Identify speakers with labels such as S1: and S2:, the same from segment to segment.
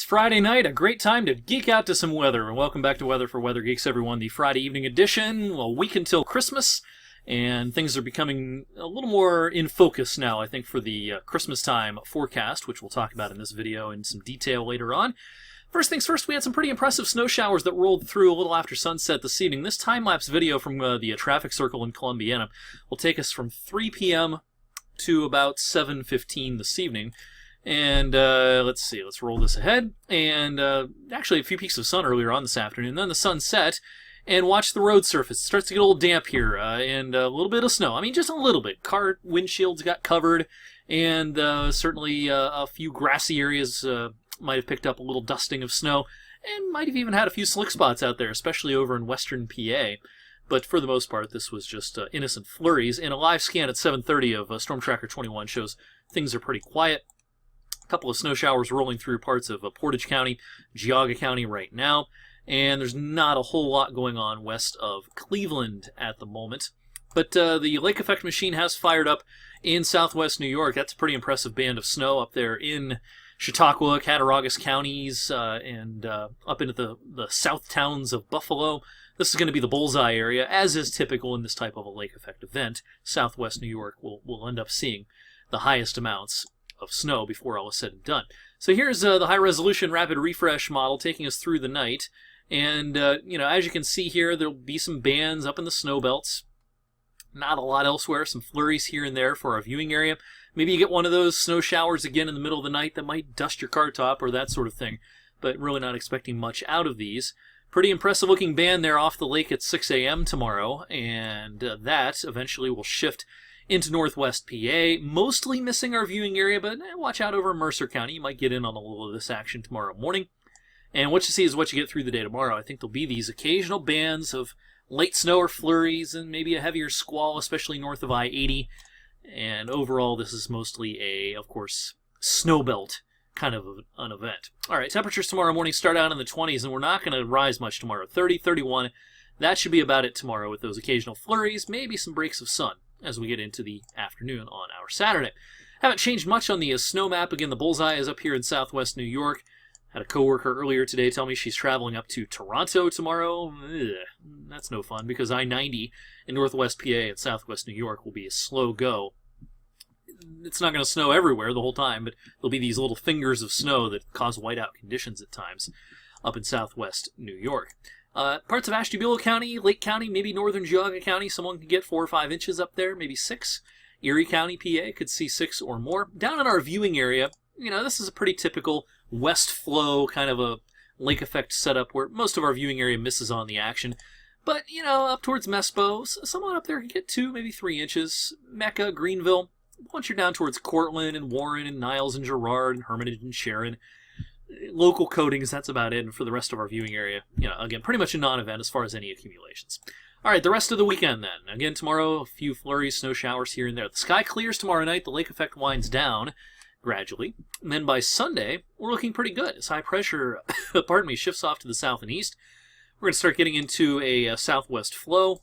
S1: Friday night, a great time to geek out to some weather. And welcome back to Weather for Weather Geeks, everyone. The Friday evening edition, a week until Christmas, and things are becoming a little more in focus now, I think, for the Christmas time forecast, which we'll talk about in this video in some detail later on. First things first, we had some pretty impressive snow showers that rolled through a little after sunset this evening. This time-lapse video from the traffic circle in Columbiana will take us from 3 p.m. to about 7:15 this evening. And let's see, let's roll this ahead. And actually a few peaks of sun earlier on this afternoon. Then the sun set, and watch the road surface. It starts to get a little damp here, and a little bit of snow. I mean, just a little bit. Car windshields got covered, and certainly a few grassy areas might have picked up a little dusting of snow, and might have even had a few slick spots out there, especially over in western PA. But for the most part, this was just innocent flurries. And a live scan at 7:30 of Storm Tracker 21 shows things are pretty quiet. A couple of snow showers rolling through parts of Portage County, Geauga County right now, and there's not a whole lot going on west of Cleveland at the moment. But the lake effect machine has fired up in southwest New York. That's a pretty impressive band of snow up there in Chautauqua, Cattaraugus counties, and up into the south towns of Buffalo. This is going to be the bullseye area, as is typical in this type of a lake effect event. Southwest New York will end up seeing the highest amounts of snow before all is said and done. So here's the high-resolution rapid refresh model taking us through the night. And, as you can see here, there'll be some bands up in the snow belts. Not a lot elsewhere. Some flurries here and there for our viewing area. Maybe you get one of those snow showers again in the middle of the night that might dust your car top or that sort of thing. But really not expecting much out of these. Pretty impressive looking band there off the lake at 6 a.m. tomorrow. And that eventually will shift into northwest PA, mostly missing our viewing area, but watch out over Mercer County. You might get in on a little of this action tomorrow morning. And what you see is what you get through the day tomorrow. I think there'll be these occasional bands of late snow or flurries and maybe a heavier squall, especially north of I-80. And overall, this is mostly of course, snow belt kind of an event. All right, temperatures tomorrow morning start out in the 20s, and we're not going to rise much tomorrow. 30, 31, that should be about it tomorrow with those occasional flurries, maybe some breaks of sun as we get into the afternoon on our Saturday. Haven't changed much on the snow map. Again, the bullseye is up here in southwest New York. Had a coworker earlier today tell me she's traveling up to Toronto tomorrow. That's no fun, because I-90 in northwest PA and southwest New York will be a slow go. It's not going to snow everywhere the whole time, but there'll be these little fingers of snow that cause whiteout conditions at times up in southwest New York. Parts of Ashtabula County, Lake County, maybe northern Geauga County, someone could get 4 or 5 inches up there, maybe 6. Erie County, PA, could see 6 or more. Down in our viewing area, this is a pretty typical west flow kind of a lake effect setup where most of our viewing area misses on the action. But, up towards Mespo, someone up there could get 2, maybe 3 inches. Mecca, Greenville. Once you're down towards Cortland and Warren and Niles and Girard and Hermitage and Sharon, local coatings, that's about it. And for the rest of our viewing area, again, pretty much a non-event as far as any accumulations. All right, the rest of the weekend then. Again, tomorrow, a few flurries, snow showers here and there. The sky clears tomorrow night. The lake effect winds down gradually. And then by Sunday, we're looking pretty good as high pressure, shifts off to the south and east. We're going to start getting into a southwest flow.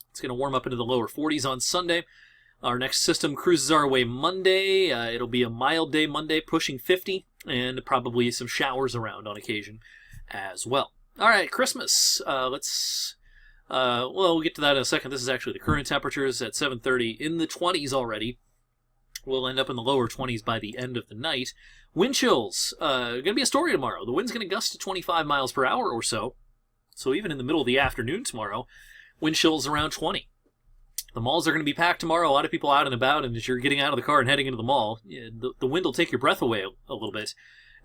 S1: It's going to warm up into the lower 40s on Sunday. Our next system cruises our way Monday. It'll be a mild day Monday, pushing 50, and probably some showers around on occasion as well. All right, Christmas. We'll get to that in a second. This is actually the current temperatures at 7:30 in the 20s already. We'll end up in the lower 20s by the end of the night. Wind chills. Going to be a story tomorrow. The wind's going to gust to 25 miles per hour or so. So even in the middle of the afternoon tomorrow, wind chills around 20. The malls are going to be packed tomorrow. A lot of people out and about, and as you're getting out of the car and heading into the mall, the wind will take your breath away a little bit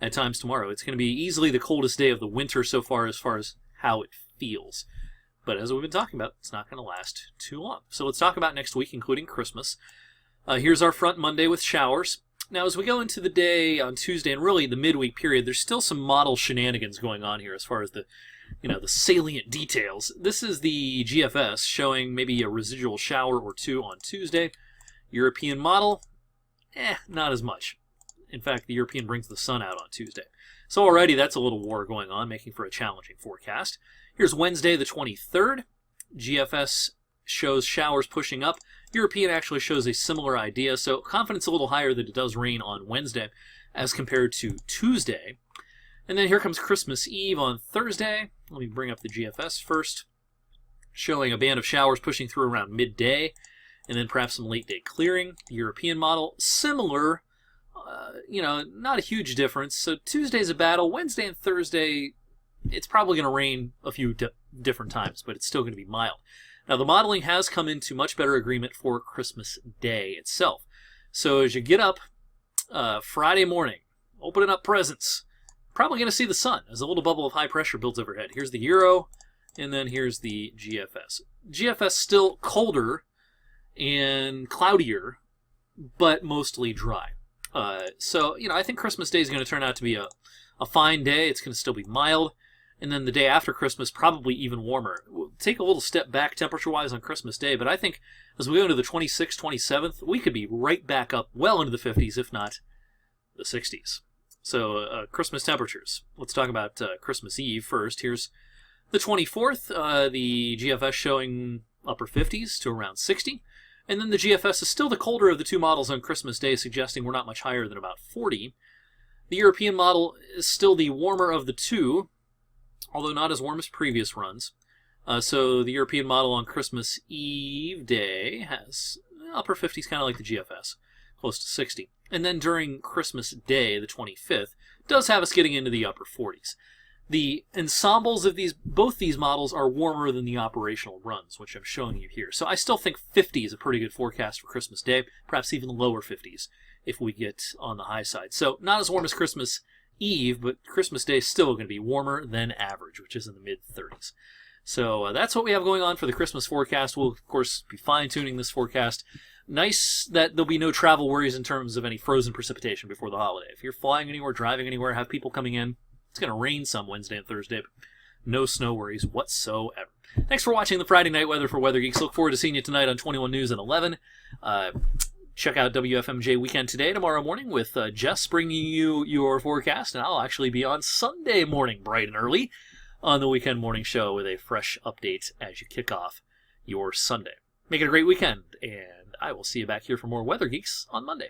S1: at times tomorrow. It's going to be easily the coldest day of the winter so far as how it feels. But as we've been talking about, it's not going to last too long. So let's talk about next week, including Christmas. Here's our front Monday with showers. Now, as we go into the day on Tuesday and really the midweek period, there's still some model shenanigans going on here as far as the salient details. This is the GFS showing maybe a residual shower or 2 on Tuesday. European model, not as much. In fact, the European brings the sun out on Tuesday. So already that's a little war going on, making for a challenging forecast. Here's Wednesday the 23rd. GFS shows showers pushing up. European actually shows a similar idea, so confidence a little higher that it does rain on Wednesday as compared to Tuesday. And then here comes Christmas Eve on Thursday. Let me bring up the GFS first, showing a band of showers pushing through around midday, and then perhaps some late-day clearing. The European model, similar, not a huge difference. So Tuesday's a battle. Wednesday and Thursday, it's probably going to rain a few different times, but it's still going to be mild. Now, the modeling has come into much better agreement for Christmas Day itself. So as you get up Friday morning, opening up presents, probably going to see the sun as a little bubble of high pressure builds overhead. Here's the Euro, and then here's the GFS. GFS still colder and cloudier, but mostly dry. So I think Christmas Day is going to turn out to be a fine day. It's going to still be mild. And then the day after Christmas, probably even warmer. We'll take a little step back temperature-wise on Christmas Day, but I think as we go into the 26th, 27th, we could be right back up well into the 50s, if not the 60s. So Christmas temperatures. Let's talk about Christmas Eve first. Here's the 24th, the GFS showing upper 50s to around 60. And then the GFS is still the colder of the two models on Christmas Day, suggesting we're not much higher than about 40. The European model is still the warmer of the two, although not as warm as previous runs. So the European model on Christmas Eve day has upper 50s, kind of like the GFS, close to 60. And then during Christmas Day, the 25th, does have us getting into the upper 40s. The ensembles of both these models are warmer than the operational runs, which I'm showing you here. So I still think 50 is a pretty good forecast for Christmas Day, perhaps even lower 50s if we get on the high side. So not as warm as Christmas Eve, but Christmas Day is still going to be warmer than average, which is in the mid-30s. So that's what we have going on for the Christmas forecast. We'll, of course, be fine-tuning this forecast. Nice that there'll be no travel worries in terms of any frozen precipitation before the holiday. If you're flying anywhere, driving anywhere, have people coming in, it's going to rain some Wednesday and Thursday, but no snow worries whatsoever. Thanks for watching the Friday Night Weather for Weather Geeks. Look forward to seeing you tonight on 21 News at 11. Check out WFMJ Weekend Today tomorrow morning with Jess bringing you your forecast, and I'll actually be on Sunday morning bright and early on the Weekend Morning Show with a fresh update as you kick off your Sunday. Make it a great weekend, and I will see you back here for more Weather Geeks on Monday.